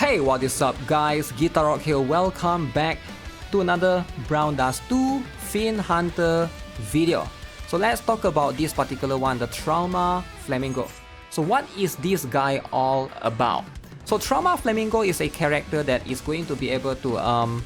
Hey, what is up guys, GuitarRock here, welcome back to another Brown Dust 2 Fin Hunter video. So let's talk about this particular one, the Trauma Flamingo. So what is this guy all about? So Trauma Flamingo is a character that is going to be able to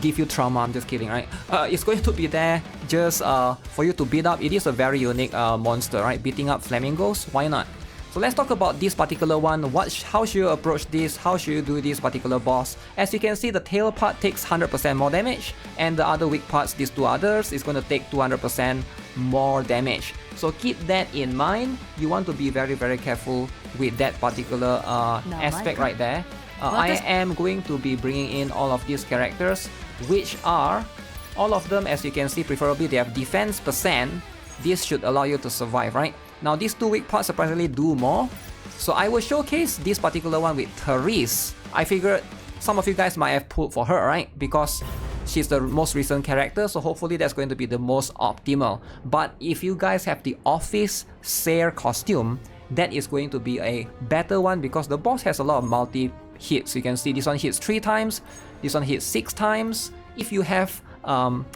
give you trauma. I'm just kidding, right? It's going to be there just for you to beat up. It is a very unique monster, right? Beating up flamingos, why not? So let's talk about this particular one. How should you approach this? How should you do this particular boss? As you can see, the tail part takes 100% more damage, and the other weak parts, these two others, is going to take 200% more damage. So keep that in mind. You want to be very careful with that particular aspect right there. I am going to be bringing in all of these characters, which are, all of them, as you can see, preferably they have defense percent. This should allow you to survive, right? Now these two weak parts surprisingly do more. So I will showcase this particular one with Therese. I figured some of you guys might have pulled for her, right? Because she's the most recent character, so hopefully that's going to be the most optimal. But if you guys have the Office Seer costume, that is going to be a better one because the boss has a lot of multi hits. You can see this one hits 3 times, this one hits 6 times. If you have Office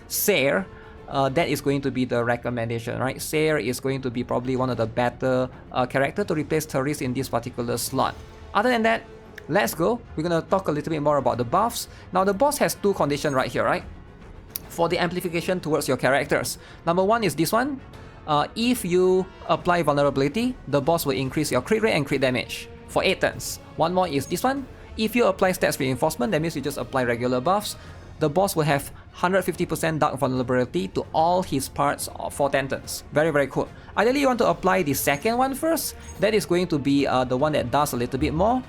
Seer, that is going to be the recommendation, right? Seer is going to be probably one of the better character to replace Therese in this particular slot. Other than that, let's go. We're gonna talk a little bit more about the buffs. Now the boss has 2 conditions right here, right? For the amplification towards your characters. Number 1 is this one. If you apply vulnerability, the boss will increase your crit rate and crit damage for 8 turns. One more is this one. If you apply stats reinforcement, that means you just apply regular buffs. The boss will have 150% dark vulnerability to all his parts for 10 turns. Very cool. Ideally, you want to apply the second one first. That is going to be the one that does a little bit more.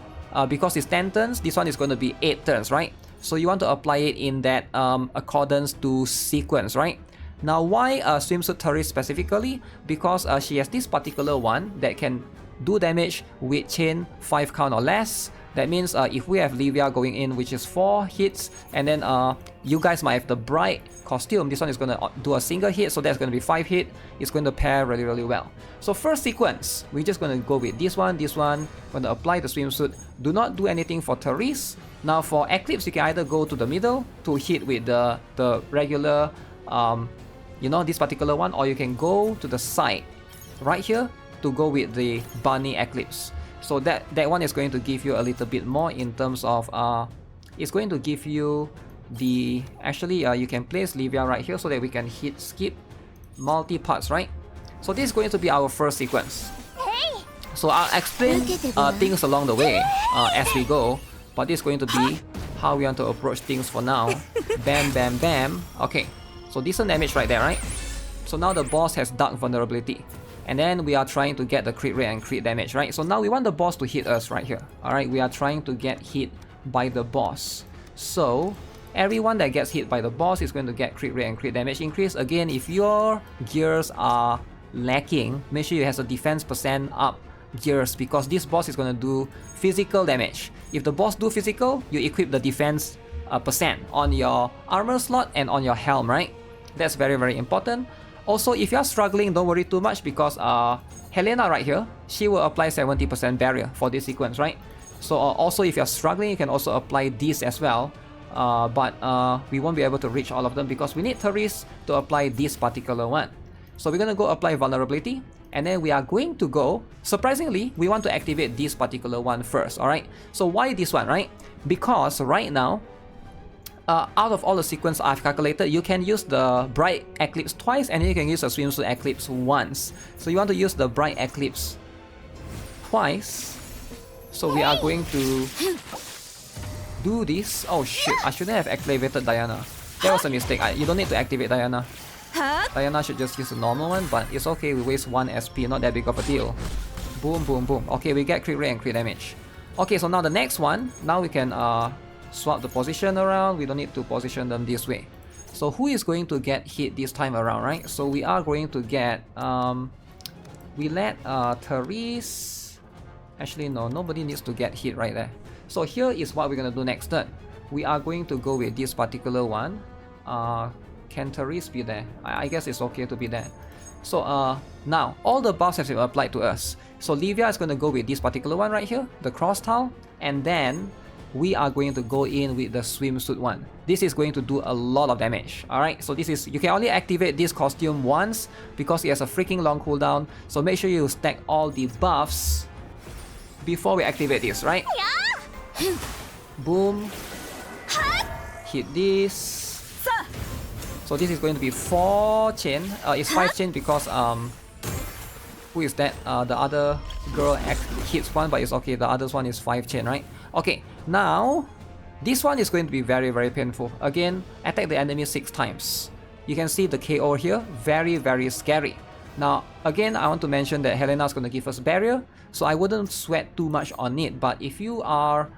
Because it's 10 turns, this one is going to be 8 turns, right? So you want to apply it in that accordance to sequence, right? Now, why Swimsuit Therese specifically? Because she has this particular one that can do damage with chain 5 count or less. That means if we have Livia going in, which is 4 hits, and then you guys might have the Bright costume, this one is going to do a single hit, so that's going to be 5 hit. It's going to pair really well. So first sequence, we're just going to go with this one. Going to apply the swimsuit. Do not do anything for Therese. Now for Eclipse, you can either go to the middle to hit with the regular, this particular one, or you can go to the side, right here, to go with the Bunny Eclipse. So that one is going to give you a little bit more in terms of it's going to give you the you can place Livia right here so that we can hit skip multi parts, right? So this is going to be our first sequence. So I'll explain things along the way as we go, but this is going to be how we want to approach things for now. Bam. Okay, so decent damage right there, right? So now the boss has dark vulnerability. And then we are trying to get the crit rate and crit damage, right? So now we want the boss to hit us right here. Alright, we are trying to get hit by the boss. So everyone that gets hit by the boss is going to get crit rate and crit damage increase. Again, if your gears are lacking, make sure you have a defense percent up gears, because this boss is going to do physical damage. If the boss do physical, you equip the defense percent on your armor slot and on your helm, right? That's very important. Also, if you are struggling, don't worry too much, because Helena right here, she will apply 70% barrier for this sequence, right? So also if you're struggling, you can also apply this as well. But we won't be able to reach all of them because we need Therese to apply this particular one. So we're going to go apply vulnerability, and then we are going to go, surprisingly, we want to activate this particular one first, alright? So why this one, right? Because right now, out of all the sequence I've calculated, you can use the Bright Eclipse twice, and then you can use a Swimsuit Eclipse once. So you want to use the Bright Eclipse twice. So we are going to do this. Oh shit, I shouldn't have activated Diana. That was a mistake. You don't need to activate Diana. Diana should just use a normal one, but it's okay, we waste 1 SP, not that big of a deal. Boom. Okay, we get crit rate and crit damage. Okay, so now the next one, now we can swap the position around. We don't need to position them this way. So who is going to get hit this time around, right? So we are going to get we let Therese, actually no, nobody needs to get hit right there. So here is what we're gonna do next turn. We are going to go with this particular one. Can Therese be there? I guess it's okay to be there. So now all the buffs have been applied to us. So Livia is going to go with this particular one right here, the cross tile, and then we are going to go in with the swimsuit one. This is going to do a lot of damage. Alright, so this is, you can only activate this costume once because it has a freaking long cooldown. So make sure you stack all the buffs before we activate this, right? Boom. Hit this. So this is going to be 4 chain. It's 5 chain because who is that? The other girl hits one, but it's okay. The other one is 5 chain, right? Okay, now this one is going to be very, very painful. Again, attack the enemy 6 times. You can see the KO here, very, very scary. Now, again, I want to mention that Helena is going to give us barrier, so I wouldn't sweat too much on it. But if you are,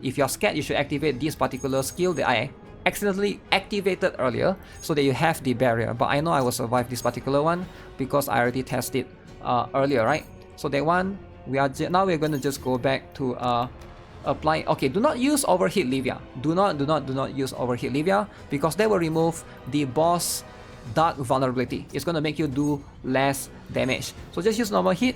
if you're scared, you should activate this particular skill that I accidentally activated earlier, so that you have the barrier. But I know I will survive this particular one because I already tested earlier, right? So that one, now we're going to just go back to apply. Okay, do not use overheat Livia. Do not use overheat Livia because that will remove the boss dark vulnerability. It's going to make you do less damage. So just use normal hit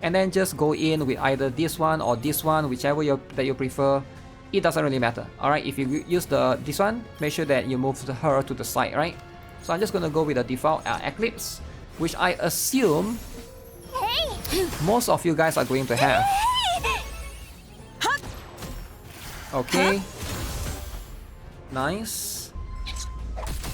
and then just go in with either this one or this one, whichever that you prefer. It doesn't really matter. Alright, if you use this one, make sure that you move her to the side, right? So I'm just going to go with the default Eclipse, which I assume most of you guys are going to have. Okay. Nice.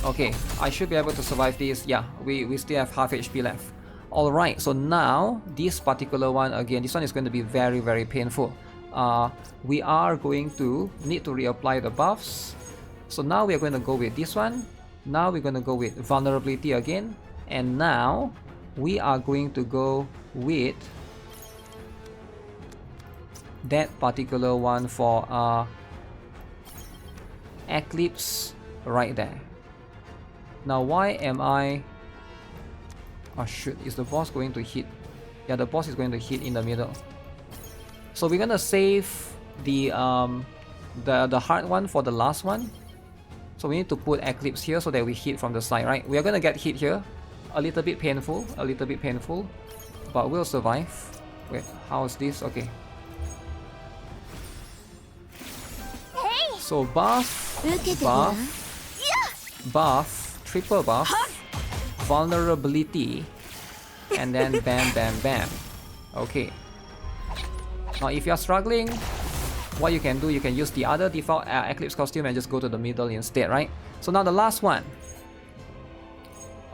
Okay, I should be able to survive this. Yeah, we still have half HP left. Alright, so now this particular one, again, this one is going to be very, very painful. We are going to need to reapply the buffs. So now we are going to go with this one. Now we're going to go with vulnerability again. And now we are going to go with that particular one for Eclipse right there. Now why am I... Oh shoot, is the boss going to hit? Yeah, the boss is going to hit in the middle. So we're gonna save the hard one for the last one. So we need to put Eclipse here so that we hit from the side, right? We are gonna get hit here. A little bit painful, but we'll survive. Wait, how is this? Okay. So buff, triple buff, vulnerability, and then bam, bam, bam. Okay. Now if you're struggling, what you can do, you can use the other default Eclipse costume and just go to the middle instead, right? So now the last one.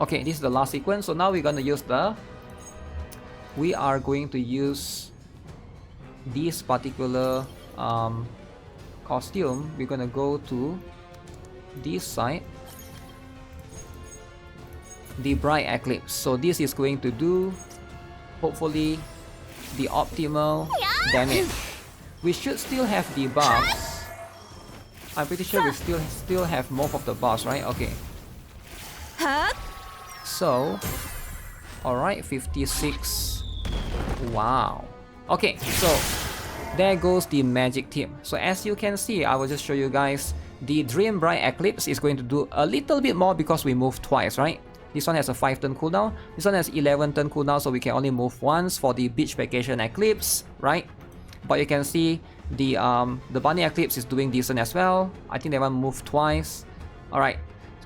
Okay, this is the last sequence. So now we're going to use we are going to use this particular costume. We're going to go to this side, the Bright Eclipse. So this is going to do, hopefully, the optimal damage. We should still have the buffs. I'm pretty sure we still have most of the buffs, right? Okay. So, alright, 56. Wow. Okay, so there goes the magic team. So as you can see, I will just show you guys the Dream Bright Eclipse is going to do a little bit more because we moved twice, right? This one has a 5 turn cooldown. This one has 11 turn cooldown, so we can only move once for the Beach Vacation Eclipse, right? But you can see the Bunny Eclipse is doing decent as well. I think they want to move twice. Alright,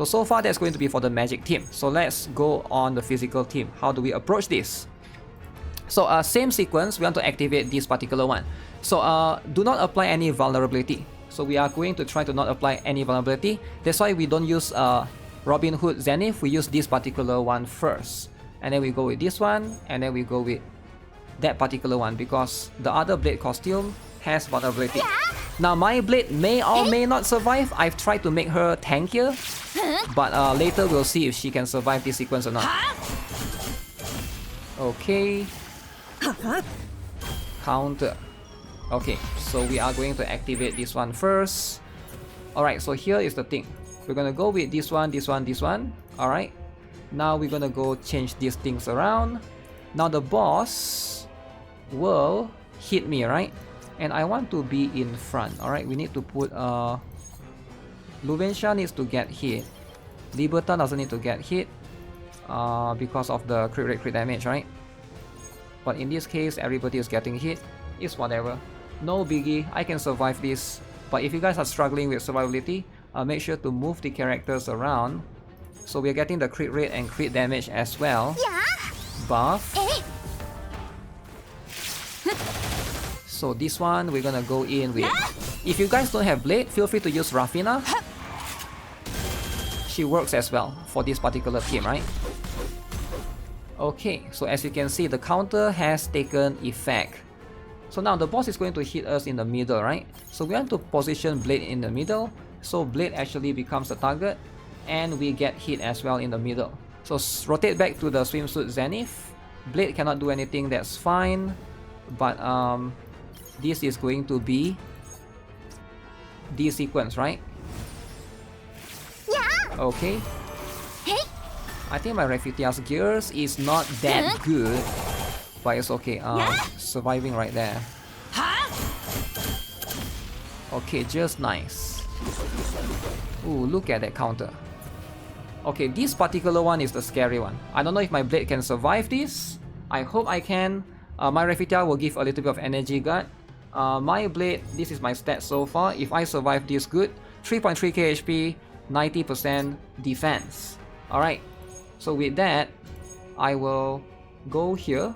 so far that's going to be for the magic team. So let's go on the physical team. How do we approach this? So same sequence, we want to activate this particular one. So do not apply any vulnerability. So we are going to try to not apply any vulnerability. That's why we don't use Robin Hood Zenith. We use this particular one first. And then we go with this one. And then we go with that particular one because the other blade costume has vulnerability. Now my blade may or may not survive. I've tried to make her tankier, but later we'll see if she can survive this sequence or not. Okay. Counter. Okay, so we are going to activate this one first. Alright, so here is the thing. We're gonna go with this one, this one, this one. Alright. Now we're gonna go change these things around. Now the boss will hit me, right? And I want to be in front. Alright, we need to put LUVENCIA needs to get hit. Liberta doesn't need to get hit. because of the crit rate, crit damage, right? But in this case, everybody is getting hit. It's whatever. No biggie, I can survive this. But if you guys are struggling with survivability, make sure to move the characters around. So we're getting the crit rate and crit damage as well. Buff. So this one, we're gonna go in with... If you guys don't have Blade, feel free to use Rafina. She works as well for this particular team, right? Okay, so as you can see, the counter has taken effect. So now the boss is going to hit us in the middle, right? So we want to position Blade in the middle, so Blade actually becomes the target, and we get hit as well in the middle. So rotate back to the swimsuit Zenith. Blade cannot do anything, that's fine. But this is going to be the sequence, right? Okay. I think my Refitia's gears is not that good, but it's okay. Surviving right there. Okay, just nice. Ooh, look at that counter. Okay, this particular one is the scary one. I don't know if my Blade can survive this. I hope I can. My Refitia will give a little bit of energy guard. My Blade, this is my stats so far. If I survive this good, 3.3k HP, 90% defense. Alright. So with that, I will go here,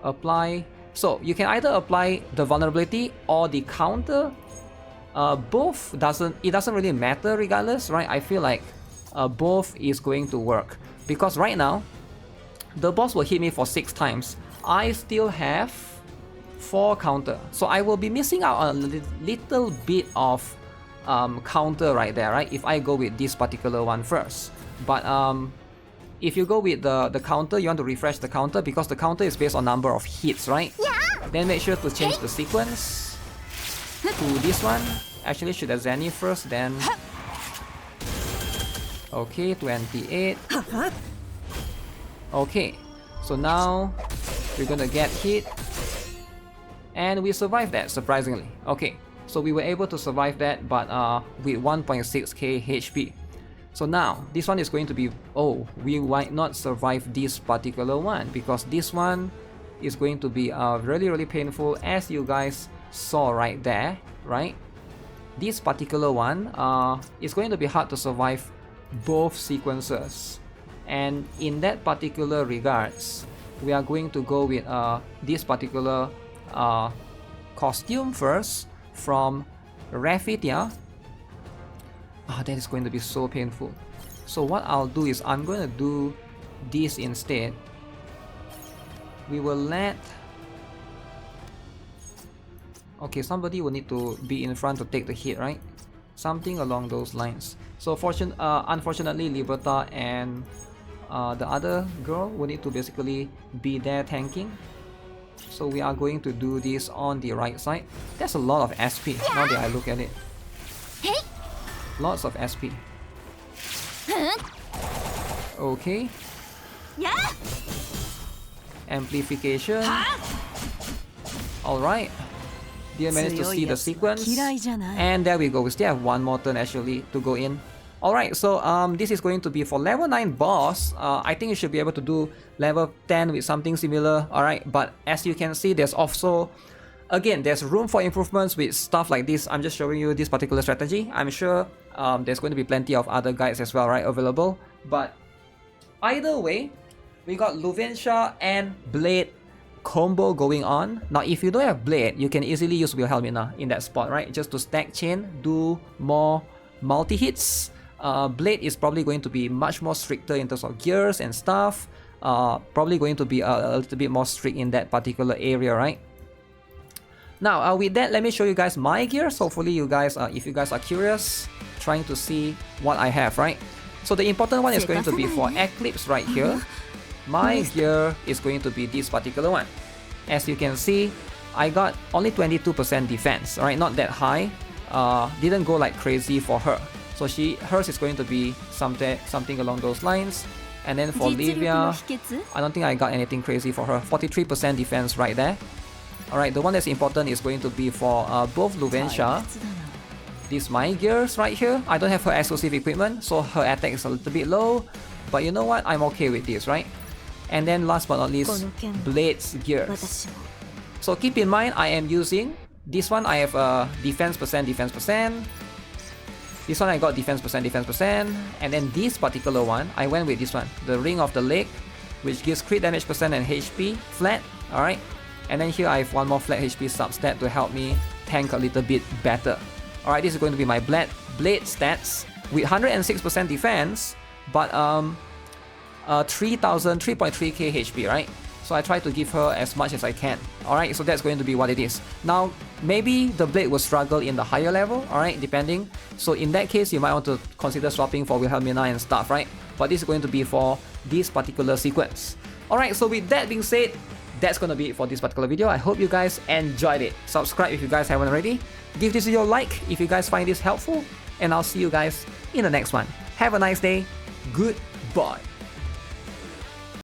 apply. So you can either apply the vulnerability or the counter. Both doesn't really matter regardless, right? I feel like both is going to work because right now the boss will hit me for 6 times. I still have 4 counter, so I will be missing out on a little bit of counter right there, right? If I go with this particular one first, but if you go with the counter, you want to refresh the counter because the counter is based on number of hits, right? Then make sure to change the sequence to this one. Actually, should have Zenny first, then... Okay, 28. Okay, so now we're gonna get hit. And we survived that, surprisingly. Okay, so we were able to survive that, but with 1.6k HP. So now, this one is going to be... Oh, we might not survive this particular one because this one is going to be really painful, as you guys saw right there, right? This particular one is going to be hard to survive both sequences. And in that particular regards, we are going to go with this particular costume first from Rafitia. That is going to be so painful. So what I'll do is I'm going to do this instead. We will let... Okay, somebody will need to be in front to take the hit, right? Something along those lines. So unfortunately, Liberta and the other girl will need to basically be there tanking. So we are going to do this on the right side. That's a lot of SP now that I look at it. Lots of SP. Okay. Amplification. Alright. Didn't manage to see the sequence. And there we go. We still have one more turn actually to go in. Alright, so this is going to be for level 9 boss. I think you should be able to do level 10 with something similar. Alright, but as you can see, there's also... Again, there's room for improvements with stuff like this. I'm just showing you this particular strategy. I'm sure there's going to be plenty of other guides as well, right, available. But either way, we got Luvencia and Blade combo going on. Now, if you don't have Blade, you can easily use Wilhelmina in that spot, right? Just to stack chain, do more multi-hits. Blade is probably going to be much more stricter in terms of gears and stuff. Probably going to be a little bit more strict in that particular area, right? Now, with that, let me show you guys my gears. Hopefully you guys, if you guys are curious, trying to see what I have, right? So the important one is going to be for Eclipse right here. My gear is going to be this particular one. As you can see, I got only 22% defense, right? Not that high. Didn't go like crazy for her. So hers is going to be something along those lines. And then for Livia, I don't think I got anything crazy for her. 43% defense right there. Alright, the one that's important is going to be for both Luvencia. These my gears right here. I don't have her exclusive equipment, so her attack is a little bit low. But you know what? I'm okay with this, right? And then last but not least, blades gears. So keep in mind, I am using this one. I have a defense percent. This one I got defense percent. And then this particular one, I went with this one, the ring of the leg, which gives crit damage percent and HP flat. Alright. And then here I have one more flat HP substat to help me tank a little bit better. Alright, this is going to be my blade stats with 106% defense, but 3.3k HP, right? So I try to give her as much as I can. Alright, so that's going to be what it is. Now, maybe the blade will struggle in the higher level, alright, depending. So in that case, you might want to consider swapping for Wilhelmina and stuff, right? But this is going to be for this particular sequence. Alright, so with that being said, that's gonna be it for this particular video. I hope you guys enjoyed it. Subscribe if you guys haven't already. Give this video a like if you guys find this helpful. And I'll see you guys in the next one. Have a nice day. Goodbye.